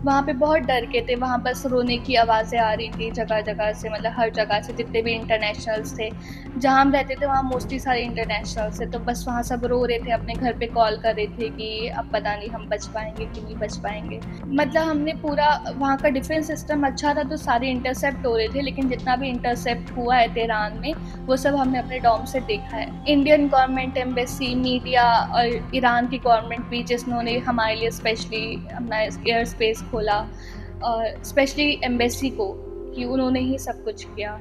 वहाँ पे बहुत डर के थे, वहाँ बस रोने की आवाज़ें आ रही थी जगह-जगह से, मतलब हर जगह से जितने भी इंटरनेशनल्स थे। जहाँ हम रहते थे वहाँ मोस्टली सारे इंटरनेशनल्स थे, तो बस वहाँ सब रो रहे थे, अपने घर पे कॉल कर रहे थे कि अब पता नहीं हम बच पाएँगे कि नहीं बच पाएँगे। मतलब हमने पूरा वहाँ का डिफेंस सिस्टम अच्छा था तो सारे इंटरसेप्ट हो रहे थे, लेकिन जितना भी इंटरसेप्ट हुआ है तेहरान में, वो सब हमने अपने डॉर्म से देखा है। इंडियन गवर्नमेंट, एम्बेसी, मीडिया और ईरान की गवर्नमेंट भी जिन्होंने हमारे लिए स्पेशली अपना एयर स्पेस खोला, और स्पेशली एम्बेसी को कि उन्होंने ही सब कुछ किया।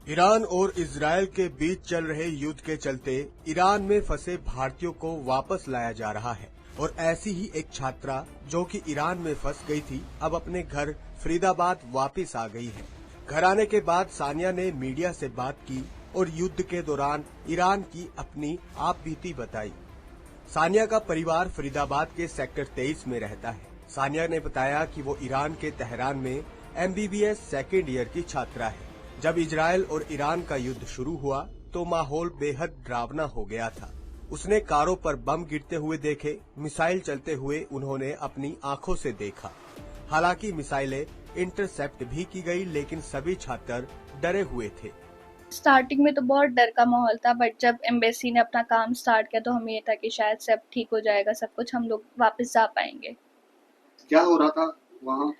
ईरान और इजरायल के बीच चल रहे युद्ध के चलते ईरान में फंसे भारतीयों को वापस लाया जा रहा है और ऐसी ही एक छात्रा जो कि ईरान में फंस गई थी अब अपने घर फरीदाबाद वापस आ गई है। घर आने के बाद सानिया ने मीडिया से बात की और युद्ध के दौरान ईरान की अपनी आप बीती बताई। सानिया का परिवार फरीदाबाद के सेक्टर 23 में रहता है। सानिया ने बताया कि वो ईरान के तेहरान में MBBS सेकेंड ईयर की छात्रा है। जब इजरायल और ईरान का युद्ध शुरू हुआ तो माहौल बेहद डरावना हो गया था। उसने कारों पर बम गिरते हुए देखे, मिसाइल चलते हुए उन्होंने अपनी आंखों से देखा। हालांकि मिसाइलें इंटरसेप्ट भी की गई, लेकिन सभी छात्र डरे हुए थे। स्टार्टिंग में तो बहुत डर का माहौल था, बट जब एम्बेसी ने अपना काम स्टार्ट किया तो हमें ये था कि शायद सब ठीक हो जाएगा, सब कुछ हम लोग वापस जा पाएंगे। क्या हो रहा था वहाँ?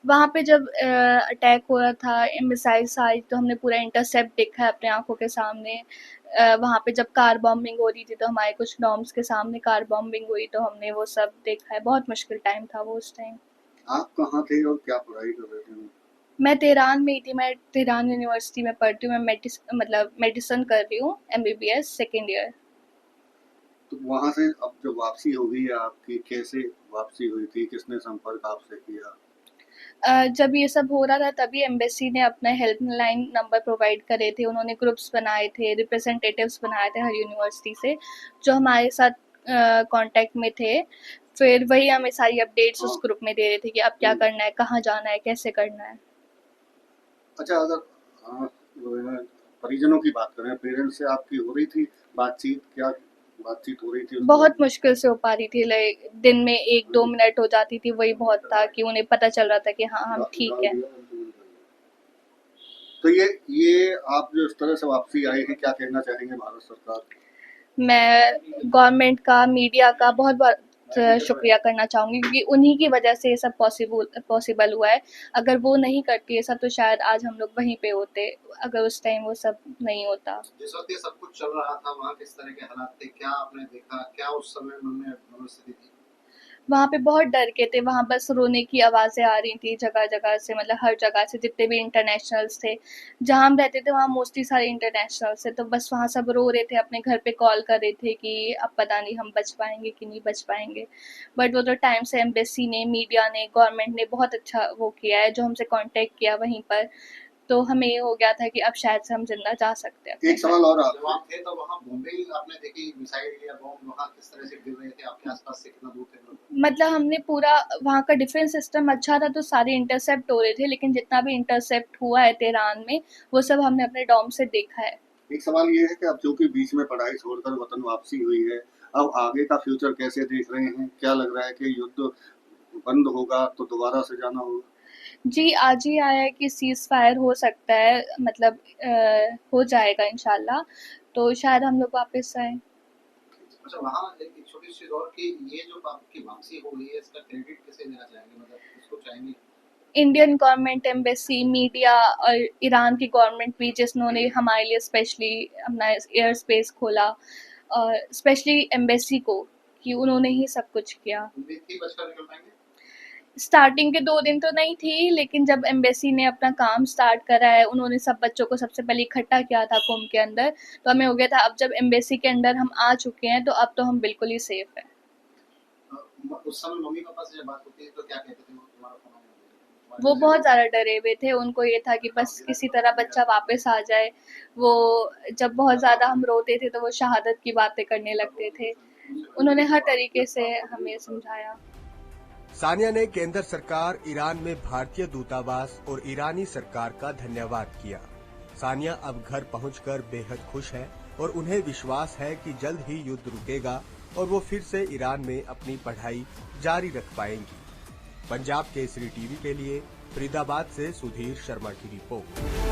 वहाँ पे जब अटैक हो रहा था, मिसाइल्स आई तो हमने पूरा इंटरसेप्ट देखा है अपने आंखों के सामने। वहाँ पे जब कार बॉम्बिंग हो रही थी तो हमारे कुछ नॉर्म्स के सामने कार बॉम्बिंग हुई, तो हमने वो सब देखा है। बहुत मुश्किल टाइम था वो उस टाइम। आप कहाँ थे और क्या पढ़ाई कर रहे थे? मैं तेहरान में ही थी, मैं तेहरान यूनिवर्सिटी में पढ़ती हूँ। मैं मेडिसिन कर रही हूँ, MBBS सेकेंड ईयर। तो वहाँ से अब जब वापसी हो गई है आपकी, कैसे वापसी हुई थी? किसने संपर्क आपसे किया? जब ये सब हो रहा था तभी एम्बेसी ने अपना हेल्पलाइन नंबर प्रोवाइड करे थे। उन्होंने ग्रुप्स बनाए थे, रिप्रेजेंटेटिव्स बनाए थे हर यूनिवर्सिटी से, जो हमारे साथ कांटेक्ट में थे। फिर वही हमें सारी अपडेट्स उस हाँ। ग्रुप में दे रहे थे कि अब क्या करना है, कहाँ जाना है, कैसे करना है। अच्छा, अगर जो है परिजनों की बात करें, पेरेंट्स से आपकी हो रही थी बातचीत? क्या बातचीत हो रही थी उस बहुत वक़्त? मुश्किल से हो पा रही थी, लाइक दिन में 1-2 मिनट हो जाती थी, वही बहुत था कि उन्हें पता चल रहा था कि हाँ, हम ठीक हैं। तो ये आप जो इस तरह से वापसी आई है, क्या कहना चाहेंगे भारत सरकार को? मैं गवर्नमेंट का, मीडिया का बहुत-बहुत शुक्रिया करना चाहूँगी, क्योंकि उन्हीं की वजह से ये सब पॉसिबल हुआ है। अगर वो नहीं करती ये सब तो शायद आज हम लोग वहीं पे होते, अगर उस टाइम वो सब नहीं होता। जिस वक़्त ये सब कुछ चल रहा था, वहाँ किस तरह के हालात थे? क्या आपने देखा? क्या उस समय मन में मनोस्थिति थी? वहाँ पे बहुत डर के थे, वहाँ बस रोने की आवाज़ें आ रही थी जगह-जगह से, मतलब हर जगह से जितने भी इंटरनेशनल्स थे। जहाँ हम रहते थे वहाँ मोस्टली सारे इंटरनेशनल्स थे, तो बस वहाँ सब रो रहे थे, अपने घर पे कॉल कर रहे थे कि अब पता नहीं हम बच पाएँगे कि नहीं बच पाएँगे। बट वो तो टाइम से एम्बेसी ने, मीडिया ने, गवर्नमेंट ने बहुत अच्छा वो किया है, जो हमसे कॉन्टैक्ट किया वहीं पर, तो हमें ये हो गया था कि अब शायद से हम ज़िंदा जा सकते हैं अपने एक घर। सवाल और जब आपसे। आप थे तब वहाँ बॉम्बिंग आपने देखी, मिसाइल या बॉम्ब वहाँ किस तरह से गिर रहे थे? आपके आस-पास से कितना दूर थे लोग? मतलब हमने पूरा वहाँ का डिफेंस सिस्टम अच्छा था तो सारे इंटरसेप्ट हो रहे थे, लेकिन जितना भी इंटरसेप्ट हुआ है तेहरान में, वो सब हमने अपने डॉर्म से देखा है। एक सवाल ये है कि अब चूँकि बीच में पढ़ाई छोड़कर वतन वापसी हुई है, अब आगे का फ्यूचर कैसे देख रहे हैं? क्या लग रहा है कि युद्ध बंद होगा तो दोबारा से जाना होगा? जी, आज ही आया है कि सीज़फायर हो सकता है, मतलब हो जाएगा इंशाल्लाह, तो शायद हम लोग वापस आएँ। अच्छा, वहाँ एक छोटी-सी चीज़ और कि ये जो आपकी वापसी हो गई है, इसका क्रेडिट किसे देना चाहेंगे? मतलब किसको चाहेंगे? इंडियन गवर्नमेंट, एम्बेसी, मीडिया और ईरान की गवर्नमेंट भी जिन्होंने हमारे लिए स्पेशली अपना एयर स्पेस खोला, और स्पेशली एम्बेसी को कि उन्होंने ही सब कुछ किया। उम्मीद थी बचकर निकल पाएँगे? स्टार्टिंग के 2 दिन तो नहीं थी, लेकिन जब एम्बेसी ने अपना काम स्टार्ट करा है, उन्होंने सब बच्चों को सबसे पहले इकट्ठा किया था कुंभ के अंदर, तो हमें हो गया था अब जब एम्बेसी के अंदर हम आ चुके हैं, तो अब तो हम बिल्कुल ही सेफ हैं। उस समय मम्मी-पापा से जब बात होती है तो क्या कहते थे वो तुम्हारा फ़ोन आने पे? वो बहुत ज़्यादा डरे हुए थे, उनको ये था कि बस किसी तरह बच्चा वापस आ जाए। वो जब बहुत ज़्यादा हम रोते थे, तो वो शहादत की बातें करने लगते थे। उन्होंने हर तरीके से हमें समझाया। सानिया ने केंद्र सरकार, ईरान में भारतीय दूतावास और ईरानी सरकार का धन्यवाद किया। सानिया अब घर पहुंचकर बेहद खुश है और उन्हें विश्वास है कि जल्द ही युद्ध रुकेगा और वो फिर से ईरान में अपनी पढ़ाई जारी रख पाएंगी। पंजाब केसरी टीवी के लिए फरीदाबाद से सुधीर शर्मा की रिपोर्ट।